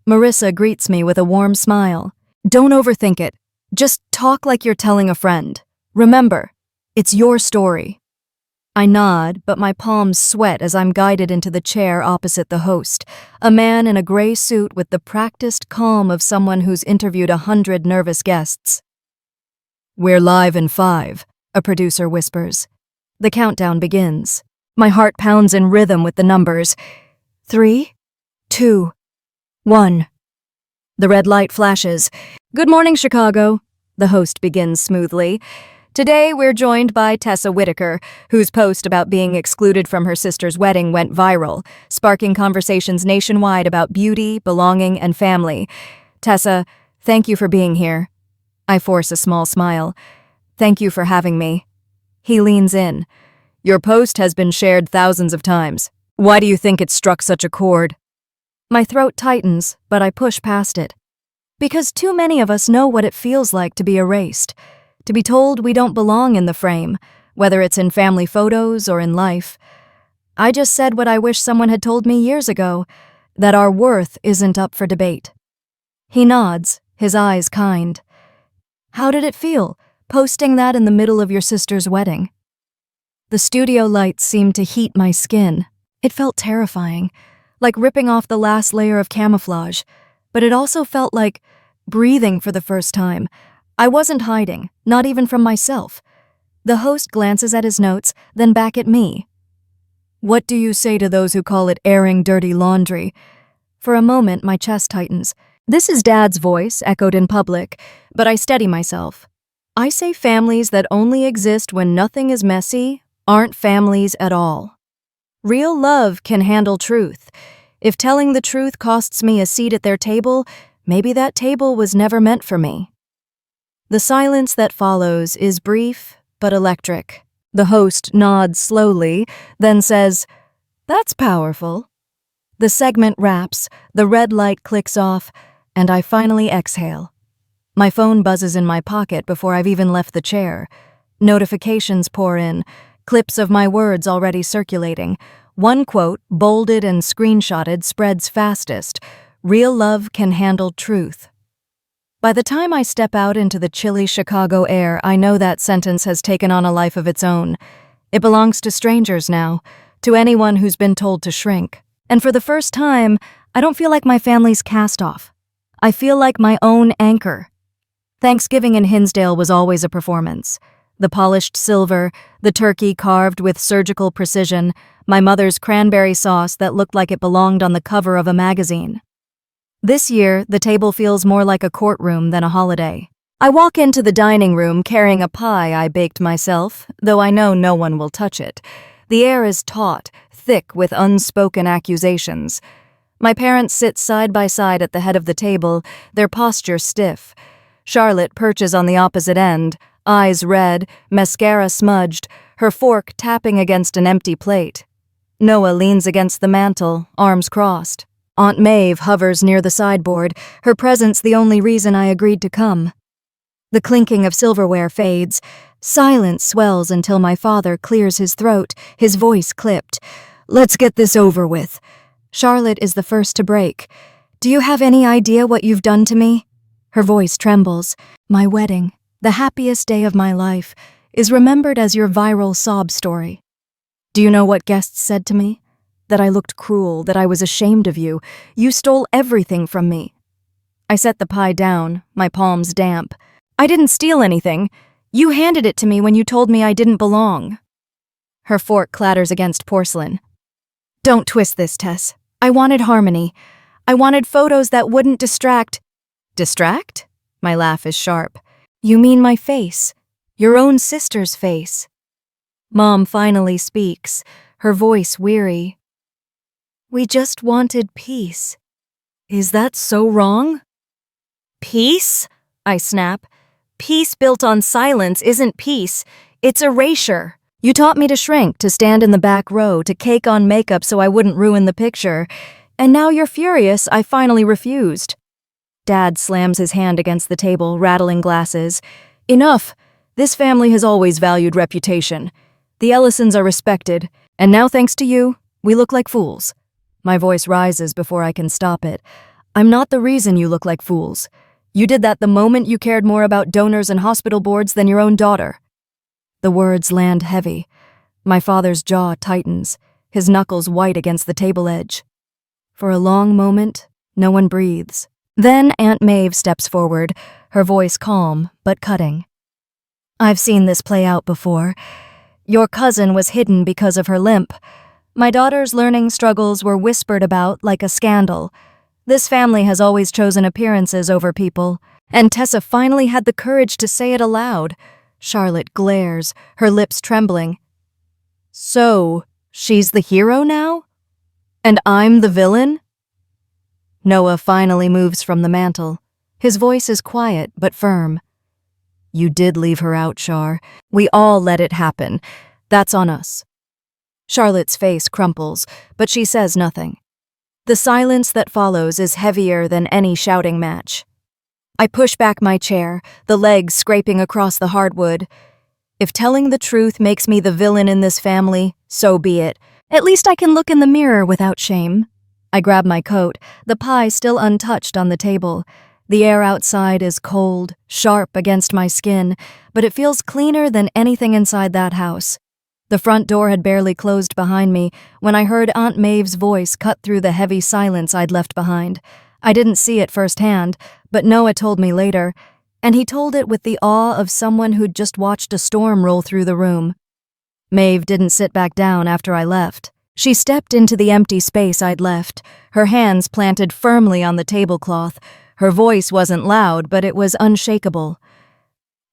Marissa greets me with a warm smile. "Don't overthink it. Just talk like you're telling a friend. Remember, it's your story." I nod, but my palms sweat as I'm guided into the chair opposite the host, a man in a gray suit with the practiced calm of someone who's interviewed 100 nervous guests. "We're live in 5, a producer whispers. The countdown begins. My heart pounds in rhythm with the numbers. 3, 2, 1. The red light flashes. "Good morning, Chicago," the host begins smoothly. "Today we're joined by Tessa Whitaker, whose post about being excluded from her sister's wedding went viral, sparking conversations nationwide about beauty, belonging, and family. Tessa, thank you for being here." I force a small smile. "Thank you for having me." He leans in. "Your post has been shared thousands of times. Why do you think it struck such a chord?" My throat tightens, but I push past it. Because too many of us know what it feels like to be erased, to be told we don't belong in the frame, whether it's in family photos or in life. I just said what I wish someone had told me years ago, that our worth isn't up for debate. He nods, his eyes kind. "How did it feel, posting that in the middle of your sister's wedding?" The studio lights seemed to heat my skin. It felt terrifying, like ripping off the last layer of camouflage, but it also felt like breathing for the first time. I wasn't hiding, not even from myself. The host glances at his notes, then back at me. "What do you say to those who call it airing dirty laundry?" For a moment, my chest tightens. This is Dad's voice, echoed in public, but I steady myself. I say families that only exist when nothing is messy aren't families at all. Real love can handle truth. If telling the truth costs me a seat at their table, maybe that table was never meant for me. The silence that follows is brief but electric. The host nods slowly, then says, "That's powerful." The segment wraps, the red light clicks off, and I finally exhale. My phone buzzes in my pocket before I've even left the chair. Notifications pour in, clips of my words already circulating. One quote, bolded and screenshotted, spreads fastest. "Real love can handle truth." By the time I step out into the chilly Chicago air, I know that sentence has taken on a life of its own. It belongs to strangers now, to anyone who's been told to shrink. And for the first time, I don't feel like my family's cast off. I feel like my own anchor. Thanksgiving in Hinsdale was always a performance. The polished silver, the turkey carved with surgical precision, my mother's cranberry sauce that looked like it belonged on the cover of a magazine. This year, the table feels more like a courtroom than a holiday. I walk into the dining room carrying a pie I baked myself, though I know no one will touch it. The air is taut, thick with unspoken accusations. My parents sit side by side at the head of the table, their posture stiff. Charlotte perches on the opposite end, eyes red, mascara smudged, her fork tapping against an empty plate. Noah leans against the mantel, arms crossed. Aunt Maeve hovers near the sideboard, her presence the only reason I agreed to come. The clinking of silverware fades. Silence swells until my father clears his throat, his voice clipped. "Let's get this over with." Charlotte is the first to break. "Do you have any idea what you've done to me?" Her voice trembles. "My wedding, the happiest day of my life, is remembered as your viral sob story. Do you know what guests said to me? That I looked cruel, that I was ashamed of you. You stole everything from me." I set the pie down, my palms damp. "I didn't steal anything. You handed it to me when you told me I didn't belong." Her fork clatters against porcelain. "Don't twist this, Tess. I wanted harmony. I wanted photos that wouldn't distract." "Distract?" My laugh is sharp. "You mean my face. Your own sister's face." Mom finally speaks, her voice weary. "We just wanted peace." "Is that so wrong?" "Peace?" I snap. "Peace built on silence isn't peace. It's erasure. You taught me to shrink, to stand in the back row, to cake on makeup so I wouldn't ruin the picture. And now you're furious I finally refused." Dad slams his hand against the table, rattling glasses. "Enough. This family has always valued reputation. The Ellisons are respected, and now thanks to you, we look like fools." My voice rises before I can stop it. "I'm not the reason you look like fools. You did that the moment you cared more about donors and hospital boards than your own daughter." The words land heavy. My father's jaw tightens, his knuckles white against the table edge. For a long moment, no one breathes. Then Aunt Maeve steps forward, her voice calm but cutting. "I've seen this play out before. Your cousin was hidden because of her limp. My daughter's learning struggles were whispered about like a scandal. This family has always chosen appearances over people, and Tessa finally had the courage to say it aloud." Charlotte glares, her lips trembling. "So, she's the hero now? And I'm the villain?" Noah finally moves from the mantel. His voice is quiet but firm. "You did leave her out, Char. We all let it happen. That's on us." Charlotte's face crumples, but she says nothing. The silence that follows is heavier than any shouting match. I push back my chair, the legs scraping across the hardwood. If telling the truth makes me the villain in this family, so be it. At least I can look in the mirror without shame. I grab my coat, the pie still untouched on the table. The air outside is cold, sharp against my skin, but it feels cleaner than anything inside that house. The front door had barely closed behind me when I heard Aunt Maeve's voice cut through the heavy silence I'd left behind. I didn't see it firsthand, but Noah told me later, and he told it with the awe of someone who'd just watched a storm roll through the room. Maeve didn't sit back down after I left. She stepped into the empty space I'd left, her hands planted firmly on the tablecloth. Her voice wasn't loud, but it was unshakable.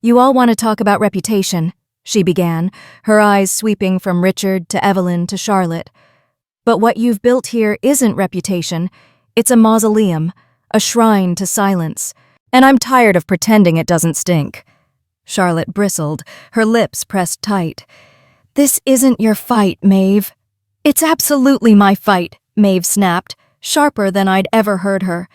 "You all want to talk about reputation," she began, her eyes sweeping from Richard to Evelyn to Charlotte. "But what you've built here isn't reputation. It's a mausoleum, a shrine to silence. And I'm tired of pretending it doesn't stink." Charlotte bristled, her lips pressed tight. "This isn't your fight, Maeve." "It's absolutely my fight," Maeve snapped, sharper than I'd ever heard her.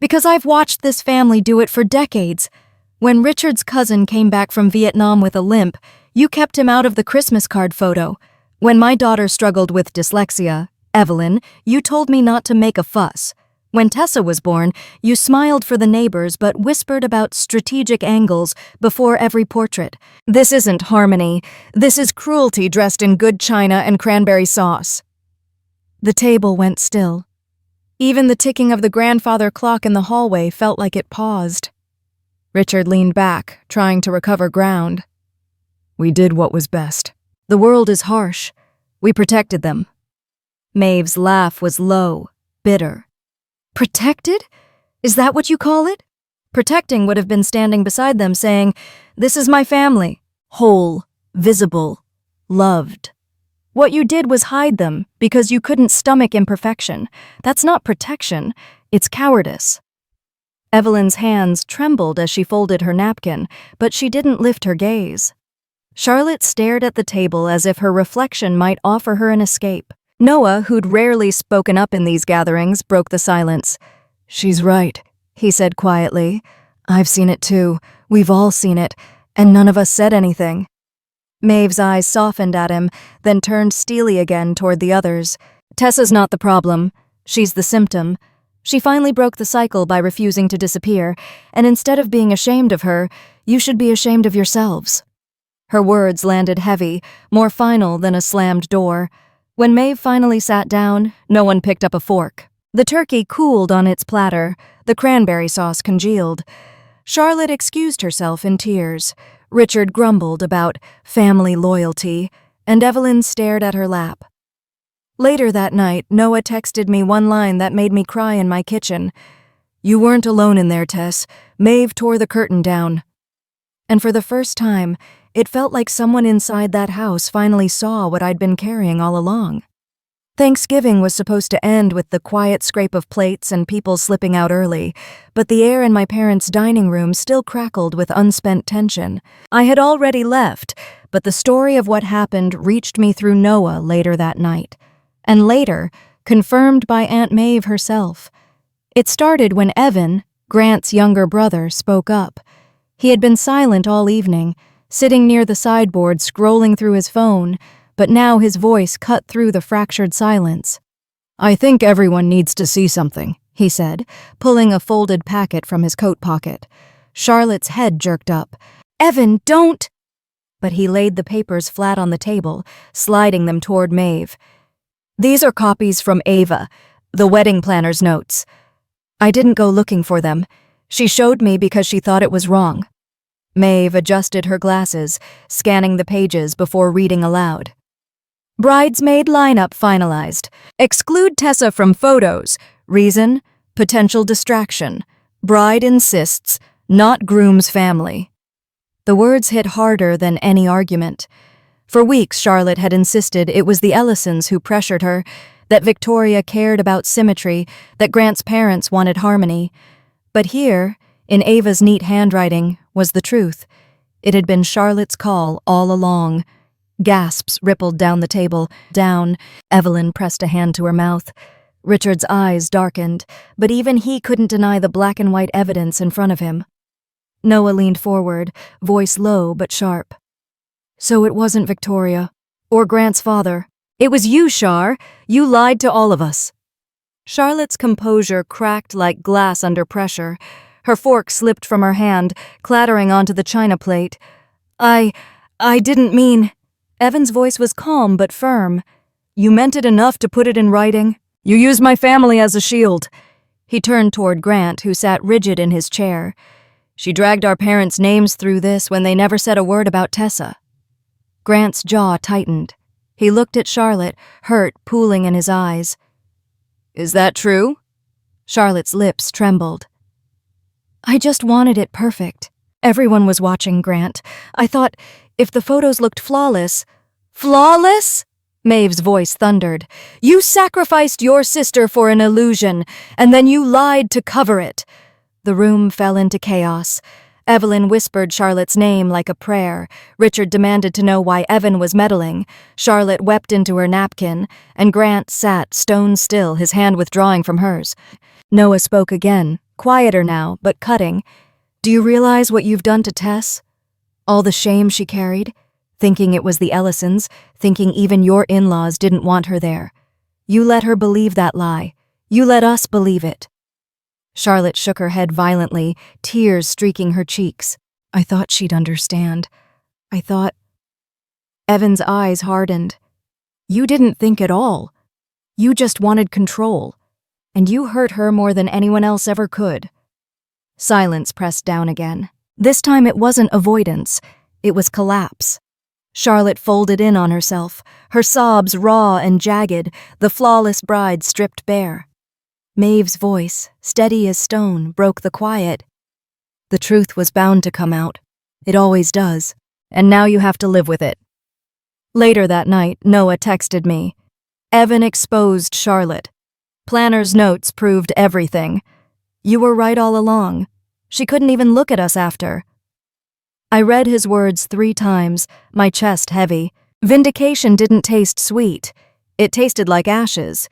"Because I've watched this family do it for decades. When Richard's cousin came back from Vietnam with a limp, you kept him out of the Christmas card photo. When my daughter struggled with dyslexia, Evelyn, you told me not to make a fuss. When Tessa was born, you smiled for the neighbors but whispered about strategic angles before every portrait. This isn't harmony. This is cruelty dressed in good china and cranberry sauce." The table went still. Even the ticking of the grandfather clock in the hallway felt like it paused. Richard leaned back, trying to recover ground. "We did what was best. The world is harsh. We protected them." Maeve's laugh was low, bitter. "Protected? Is that what you call it?" Protecting would have been standing beside them saying, "This is my family, whole, visible, loved." What you did was hide them because you couldn't stomach imperfection. That's not protection, it's cowardice. Evelyn's hands trembled as she folded her napkin, but she didn't lift her gaze. Charlotte stared at the table as if her reflection might offer her an escape. Noah, who'd rarely spoken up in these gatherings, broke the silence. "She's right," he said quietly. "I've seen it too. We've all seen it, and none of us said anything." Maeve's eyes softened at him, then turned steely again toward the others. "Tessa's not the problem. She's the symptom." She finally broke the cycle by refusing to disappear, and instead of being ashamed of her, you should be ashamed of yourselves. Her words landed heavy, more final than a slammed door. When Maeve finally sat down, no one picked up a fork. The turkey cooled on its platter, the cranberry sauce congealed. Charlotte excused herself in tears. Richard grumbled about family loyalty, and Evelyn stared at her lap. Later that night, Noah texted me one line that made me cry in my kitchen. "You weren't alone in there, Tess. Maeve tore the curtain down." And for the first time, it felt like someone inside that house finally saw what I'd been carrying all along. Thanksgiving was supposed to end with the quiet scrape of plates and people slipping out early, but the air in my parents' dining room still crackled with unspent tension. I had already left, but the story of what happened reached me through Noah later that night. And later, confirmed by Aunt Maeve herself. It started when Evan, Grant's younger brother, spoke up. He had been silent all evening, sitting near the sideboard scrolling through his phone, but now his voice cut through the fractured silence. "I think everyone needs to see something," he said, pulling a folded packet from his coat pocket. Charlotte's head jerked up. "Evan, don't!" But he laid the papers flat on the table, sliding them toward Maeve. "These are copies from Ava, the wedding planner's notes. I didn't go looking for them. She showed me because she thought it was wrong." Maeve adjusted her glasses, scanning the pages before reading aloud. "Bridesmaid lineup finalized. Exclude Tessa from photos. Reason? Potential distraction. Bride insists, not groom's family." The words hit harder than any argument. For weeks, Charlotte had insisted it was the Ellisons who pressured her, that Victoria cared about symmetry, that Grant's parents wanted harmony. But here, in Ava's neat handwriting, was the truth. It had been Charlotte's call all along. Gasps rippled down the table. Down. Evelyn pressed a hand to her mouth. Richard's eyes darkened, but even he couldn't deny the black and white evidence in front of him. Noah leaned forward, voice low but sharp. "So it wasn't Victoria, or Grant's father. It was you, Char. You lied to all of us." Charlotte's composure cracked like glass under pressure. Her fork slipped from her hand, clattering onto the china plate. I didn't mean..." Evan's voice was calm but firm. "You meant it enough to put it in writing. You used my family as a shield." He turned toward Grant, who sat rigid in his chair. "She dragged our parents' names through this when they never said a word about Tessa." Grant's jaw tightened. He looked at Charlotte, hurt pooling in his eyes. "Is that true?" Charlotte's lips trembled. "I just wanted it perfect. Everyone was watching, Grant. I thought, if the photos looked flawless..." "Flawless?" Maeve's voice thundered. "You sacrificed your sister for an illusion, and then you lied to cover it." The room fell into chaos. Evelyn whispered Charlotte's name like a prayer. Richard demanded to know why Evan was meddling. Charlotte wept into her napkin, and Grant sat stone still, his hand withdrawing from hers. Noah spoke again, quieter now, but cutting. "Do you realize what you've done to Tess? All the shame she carried, thinking it was the Ellisons, thinking even your in-laws didn't want her there. You let her believe that lie. You let us believe it." Charlotte shook her head violently, tears streaking her cheeks. "I thought she'd understand. I thought—" Evan's eyes hardened. "You didn't think at all. You just wanted control. And you hurt her more than anyone else ever could." Silence pressed down again. This time it wasn't avoidance. It was collapse. Charlotte folded in on herself, her sobs raw and jagged, the flawless bride stripped bare. Maeve's voice, steady as stone, broke the quiet. "The truth was bound to come out. It always does. And now you have to live with it." Later that night, Noah texted me. "Evan exposed Charlotte. Planner's notes proved everything. You were right all along. She couldn't even look at us after." I read his words 3 times, my chest heavy. Vindication didn't taste sweet. It tasted like ashes.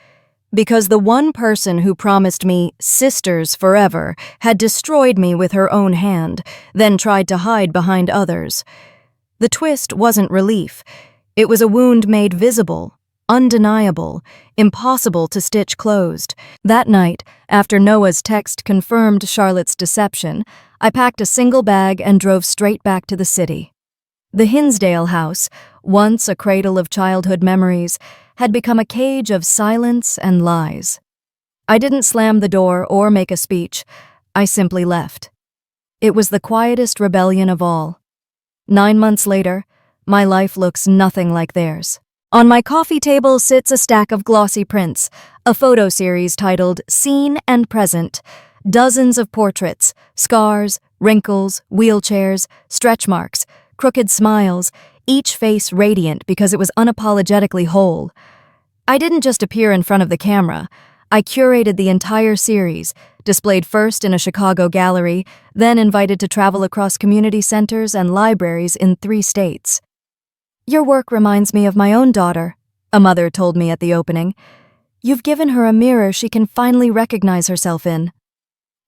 Because the one person who promised me sisters forever had destroyed me with her own hand, then tried to hide behind others. The twist wasn't relief. It was a wound made visible, undeniable, impossible to stitch closed. That night, after Noah's text confirmed Charlotte's deception, I packed a single bag and drove straight back to the city. The Hinsdale house, once a cradle of childhood memories, had become a cage of silence and lies. I didn't slam the door or make a speech. I simply left. It was the quietest rebellion of all. 9 months later, my life looks nothing like theirs. On my coffee table sits a stack of glossy prints, a photo series titled Seen and Present. Dozens of portraits, scars, wrinkles, wheelchairs, stretch marks, crooked smiles, each face radiant because it was unapologetically whole. I didn't just appear in front of the camera. I curated the entire series, displayed first in a Chicago gallery, then invited to travel across community centers and libraries in 3 states. "Your work reminds me of my own daughter," a mother told me at the opening. "You've given her a mirror she can finally recognize herself in."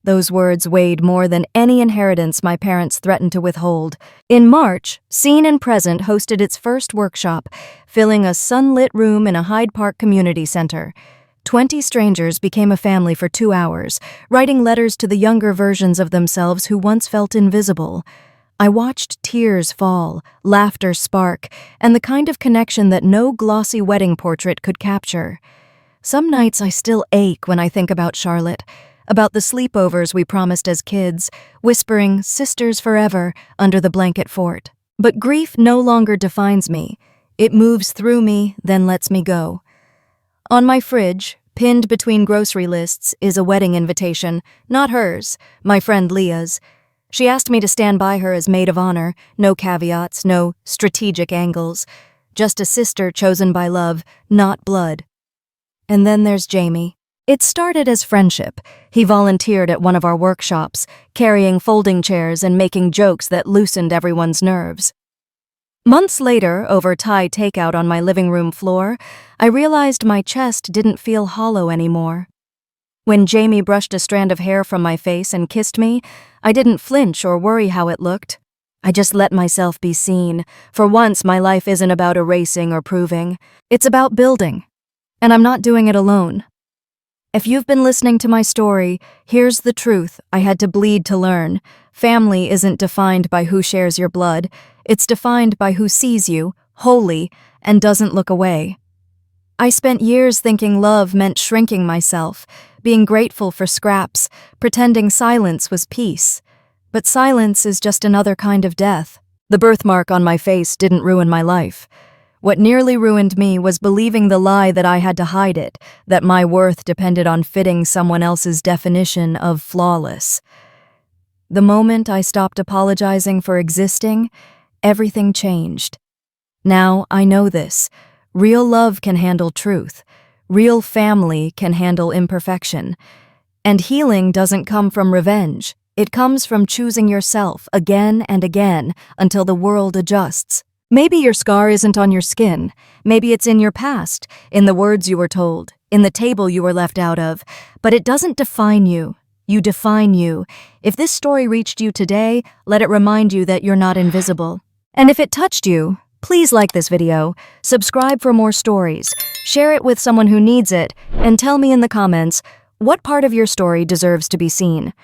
Those words weighed more than any inheritance my parents threatened to withhold. In March, Seen and Present hosted its first workshop, filling a sunlit room in a Hyde Park community center. 20 strangers became a family for 2 hours, writing letters to the younger versions of themselves who once felt invisible. I watched tears fall, laughter spark, and the kind of connection that no glossy wedding portrait could capture. Some nights I still ache when I think about Charlotte, about the sleepovers we promised as kids, whispering "sisters forever" under the blanket fort. But grief no longer defines me. It moves through me, then lets me go. On my fridge, pinned between grocery lists, is a wedding invitation, not hers, my friend Leah's. She asked me to stand by her as maid of honor, no caveats, no strategic angles, just a sister chosen by love, not blood. And then there's Jamie. It started as friendship. He volunteered at one of our workshops, carrying folding chairs and making jokes that loosened everyone's nerves. Months later, over Thai takeout on my living room floor, I realized my chest didn't feel hollow anymore. When Jamie brushed a strand of hair from my face and kissed me, I didn't flinch or worry how it looked. I just let myself be seen. For once, my life isn't about erasing or proving. It's about building. And I'm not doing it alone. If you've been listening to my story, here's the truth I had to bleed to learn. Family isn't defined by who shares your blood. It's defined by who sees you, wholly, and doesn't look away. I spent years thinking love meant shrinking myself, being grateful for scraps, pretending silence was peace. But silence is just another kind of death. The birthmark on my face didn't ruin my life. What nearly ruined me was believing the lie that I had to hide it, that my worth depended on fitting someone else's definition of flawless. The moment I stopped apologizing for existing, everything changed. Now I know this. Real love can handle truth. Real family can handle imperfection. And healing doesn't come from revenge. It comes from choosing yourself again and again until the world adjusts. Maybe your scar isn't on your skin. Maybe it's in your past, in the words you were told, in the table you were left out of. But it doesn't define you. You define you. If this story reached you today, let it remind you that you're not invisible. And if it touched you, please like this video, subscribe for more stories, share it with someone who needs it, and tell me in the comments, what part of your story deserves to be seen?